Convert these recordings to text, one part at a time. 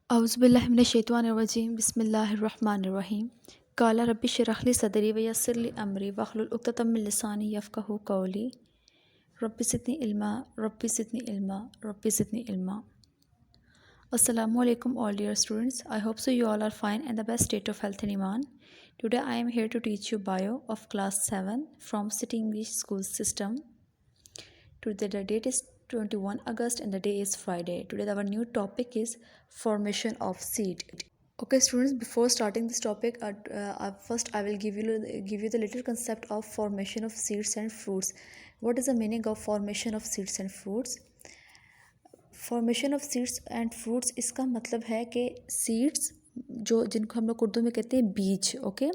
औज़ुबिल्लाहिमिनश्शैतानिर्रजीम बिस्मिल्लाहिर्रहमानिर्रहीम क़ाला रब्बि इश्रह ली सदरी व यस्सिर ली अमरी वहलुल उक़दतम मिन लिसानी यफ़क़हू क़ौली rabbi ज़िदनी इल्मा rabbi ज़िदनी इल्मा rabbi ज़िदनी इल्मा। Assalamu alaikum all dear students. I hope so you all are fine and the best state of health and iman. Today I am here to teach you bio of class 7 from City English School System. Today the date is 21 August and the day is Friday. Today our new topic is formation of seed. Okay students, before starting this topic, first I will give you the little concept of formation of seeds and fruits. What is the meaning of formation of seeds and fruits? Formation of seeds and fruits, इसका मतलब है कि seeds जो जिनको हम लोग उर्दू में कहते हैं बीज, ओके,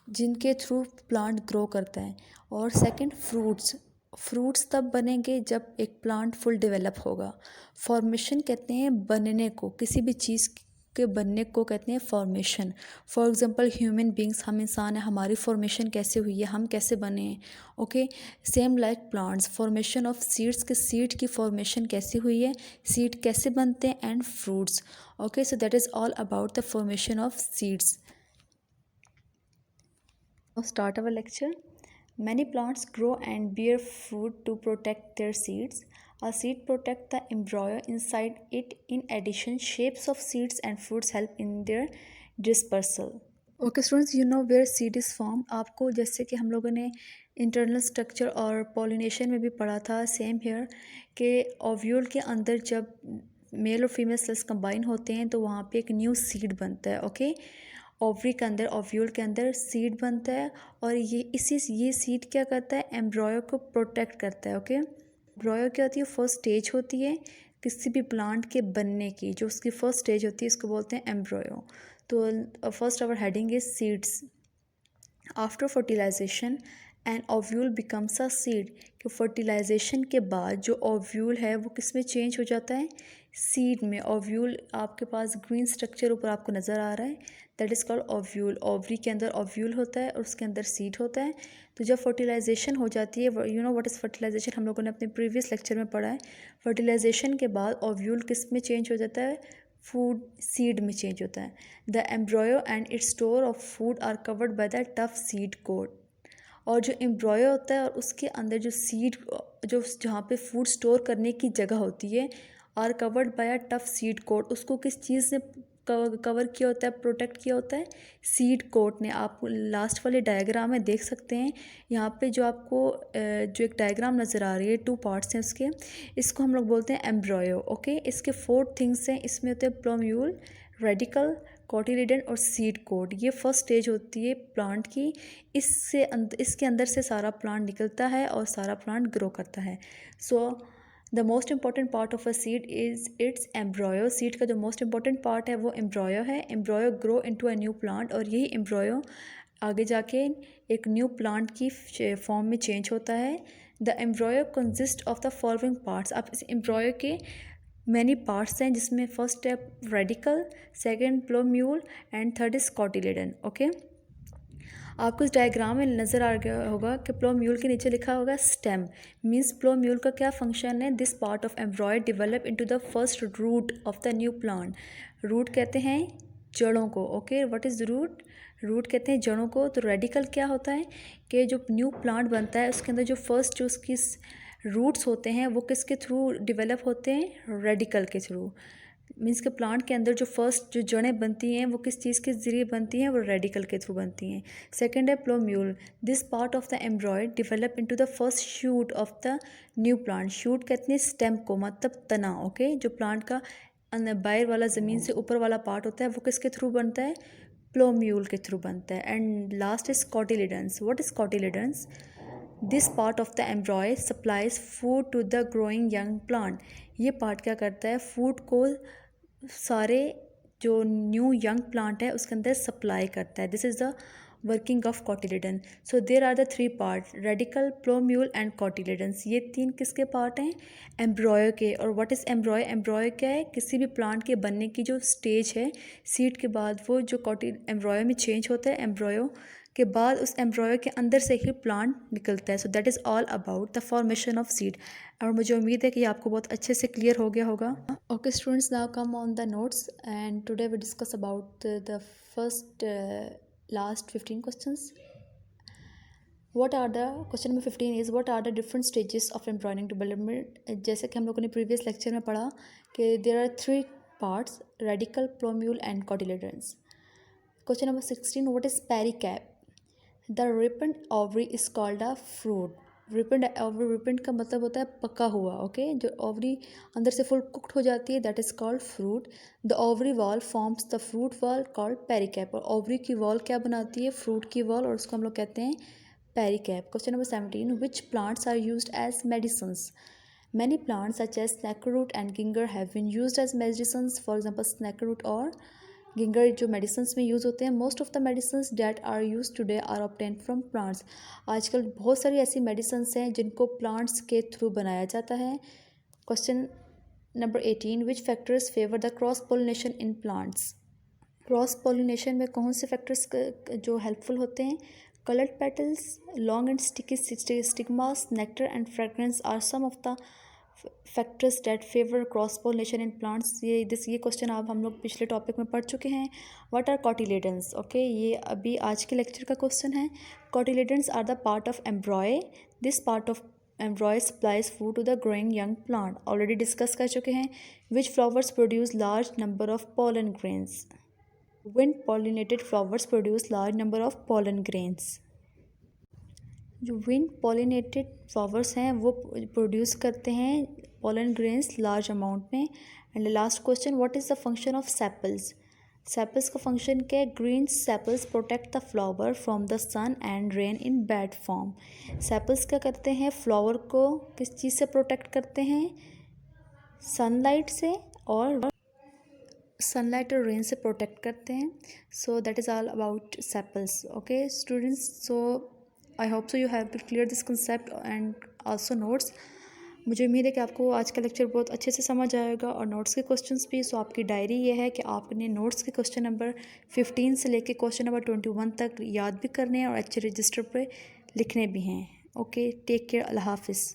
जिनके थ्रू प्लांट ग्रो करता है। और सेकंड फ्रूट्स तब बनेंगे जब एक प्लांट फुल डेवलप होगा। फॉर्मेशन कहते हैं बनने को, किसी भी चीज़ के बनने को कहते हैं formation. For example human beings, हम इंसान हैं, हमारी फॉर्मेशन कैसे हुई है, हम कैसे बने हैं, okay. Same like plants, formation of seeds के सीड की फॉर्मेशन कैसे हुई है, सीड कैसे बनते हैं, and fruits, okay. So that is all about the formation of seeds. Start our lecture. Many plants grow and bear fruit to protect their seeds. A seed protects the embryo inside it. In addition, shapes of seeds and fruits help in their dispersal. Okay students, you know where seed is formed. आपको जैसे कि हम लोगों ने internal structure और pollination में भी पढ़ा था, सेम हेयर, कि ओव्यूल के अंदर जब मेल और फीमेल सेल्स कंबाइन होते हैं तो वहाँ पे एक न्यू सीड बनता है, ओके। ओवरी के अंदर, ओव्यूल के अंदर सीड बनता है और ये सीड क्या करता है, एम्ब्रॉयो को प्रोटेक्ट करता है, ओके। एम्ब्रॉयो क्या होती है, फर्स्ट स्टेज होती है किसी भी प्लांट के बनने की, जो उसकी फर्स्ट स्टेज होती है इसको बोलते हैं एम्ब्रॉयो। तो first our heading is seeds. After fertilization and ovule becomes a seed, कि फर्टिलाइजेशन के बाद जो ओव्यूल है वो किस में चेंज हो जाता है, सीड में। ओव्यूल आपके पास ग्रीन स्ट्रक्चर ऊपर आपको नज़र आ रहा है, that is called ovule. Ovary के अंदर ओव्यूल होता है और उसके अंदर सीड होता है। तो जब फर्टिलाइजेशन हो जाती है, you know what is fertilization, हम लोगों ने अपने प्रीवियस लेक्चर में पढ़ा है। फर्टिलाइजेशन के बाद ओव्यूल किस में चेंज हो जाता है, फूड सीड में चेंज होता है। The embryo and its store of food are covered by the tough seed coat. और जो एम्ब्रॉयो होता है और उसके अंदर जो सीड, जो जहाँ पे फूड स्टोर करने की जगह होती है, are covered by a tough seed coat. उसको किस चीज़ से कवर किया होता है, प्रोटेक्ट किया होता है, सीड कोट ने। आप लास्ट वाले डायग्राम में देख सकते हैं, यहाँ पे जो आपको जो एक डायग्राम नज़र आ रही है, 2 पार्ट्स हैं उसके, इसको हम लोग बोलते हैं एम्ब्रॉयो, ओके। इसके 4 थिंग्स हैं, इसमें होते हैं प्लोम्यूल, रेडिकल, कोटिलिडन और सीड कोट। ये फर्स्ट स्टेज होती है प्लांट की, इसके अंदर से सारा प्लांट निकलता है और सारा प्लांट ग्रो करता है। So the most important part of a seed is it's embryo. Seed का जो मोस्ट इंपॉर्टेंट पार्ट है वो एम्ब्रॉयो है। Embryo grow into a new plant, और यही एम्ब्रॉयो आगे जाके एक न्यू प्लांट की फॉर्म में चेंज होता है। The embryo consist of the following parts. अब इस एम्ब्रॉयो के मैनी पार्ट्स हैं, जिसमें फर्स्ट है radical, second plumule and third is cotyledon, okay. आपको इस डायग्राम में नज़र आ गया होगा कि प्लोम्यूल के नीचे लिखा होगा स्टेम, मीन्स प्लोम्यूल का क्या फंक्शन है, this part of embryo develop into the first root of the new plant. Root कहते हैं जड़ों को, okay. What is root, root कहते हैं जड़ों को। तो रेडिकल क्या होता है कि जो न्यू प्लांट बनता है उसके अंदर जो फर्स्ट जो उसकी रूट्स होते हैं वो किसके थ्रू डेवलप होते हैं, रेडिकल के थ्रू। मीन्स के प्लांट के अंदर जो फर्स्ट जो जड़ें बनती हैं वो किस चीज़ के ज़रिए बनती हैं, वो रेडिकल के थ्रू बनती हैं। सेकेंड है plumule, this part of the embryo develop into the first shoot of the new plant. Shoot कहते हैं स्टेम को, मतलब तना, ओके। जो प्लांट का बाहर वाला ज़मीन से ऊपर वाला पार्ट होता है वो किसके थ्रू बनता है, प्लोम्यूल के थ्रू बनता है। And last is cotyledons. What is cotyledons, this part of the embryo supplies food to the growing young plant. ये पार्ट क्या करता है, फूड को सारे जो न्यू यंग प्लांट है उसके अंदर सप्लाई करता है। This is the working of cotyledon. So there are the 3 part, radical, plumule and cotyledons. ये 3 किसके पार्ट हैं, एम्ब्रॉयो के। और व्हाट इज़ एम्ब्रॉयो, एम्ब्रॉयो क्या है, किसी भी प्लांट के बनने की जो स्टेज है सीड के बाद, वो जो एम्ब्रॉयो में चेंज होता है, एम्ब्रॉयो के बाद उस एम्ब्रॉयो के अंदर से ही प्लांट निकलता है. सो that is all about the formation of seed. और मुझे उम्मीद है कि आपको बहुत अच्छे से क्लियर हो गया होगा. Okay students, now come on the notes and today we discuss about the first last 15 questions. Question number 15 is what are the different stages of embryonic development. जैसे कि हम लोगों ने प्रीवियस लेक्चर में पढ़ा कि there are 3 parts: radicle, plumule and cotyledons. Question number 16, what is pericarp? The ripened ovary is called a fruit. रिपेंड का मतलब होता है पका हुआ. ओके, जो ओवरी अंदर से फुल कुक्ड हो जाती है, that is called fruit. The ovary wall forms the fruit wall called pericarp. और ओवरी की वॉल क्या बनाती है? फ्रूट की वॉल, और उसको हम लोग कहते हैं pericarp. Question number 17, which plants are used as medicines? Many plants such as snakeroot and ginger have been used as medicines. For example, snakeroot और गिंगर जो मेडिसिन में यूज़ होते हैं. Most of the medicine that are use today are obtain from plants. आजकल बहुत सारी ऐसी medicine हैं जिनको प्लांट्स के थ्रू बनाया जाता है. Question number 18, which factors favour the cross pollination in plants? Cross pollination में कौन से फैक्टर्स जो हेल्पफुल होते हैं? Coloured petals, long and sticky stigmas, nectar and fragrance are some of the factors that favour cross pollination in plants. ये question आप हम लोग पिछले टॉपिक में पढ़ चुके हैं. What are cotyledons? ओके, ये अभी आज के लेक्चर का क्वेश्चन है. Cotyledons are the part of embryo. This part of embryo supplies food to the growing young plant. Already discuss कर चुके हैं. Which flowers produce large number of pollen grains? Wind pollinated flowers produce large number of pollen grains. जो wind pollinated flowers हैं वो produce करते हैं pollen grains large amount में. And last question, what is the function of sepals? Sepals का function क्या है? Green sepals protect the flower from the sun and rain in bud form. Sepals क्या करते हैं? फ्लावर को किस चीज़ से प्रोटेक्ट करते हैं? सनलाइट से और रेन से प्रोटेक्ट करते हैं. So that is all about sepals. Okay students, so I hope so you have to clear this concept and also notes. मुझे उम्मीद है कि आपको आज का लेक्चर बहुत अच्छे से समझ आएगा और नोट्स के क्वेश्चंस भी. सो आपकी डायरी ये है कि आपने नोट्स के क्वेश्चन नंबर 15 से लेके क्वेश्चन नंबर 21 तक याद भी करने हैं और अच्छे रजिस्टर पे लिखने भी हैं. Okay, take care. अल्लाह हाफिज़.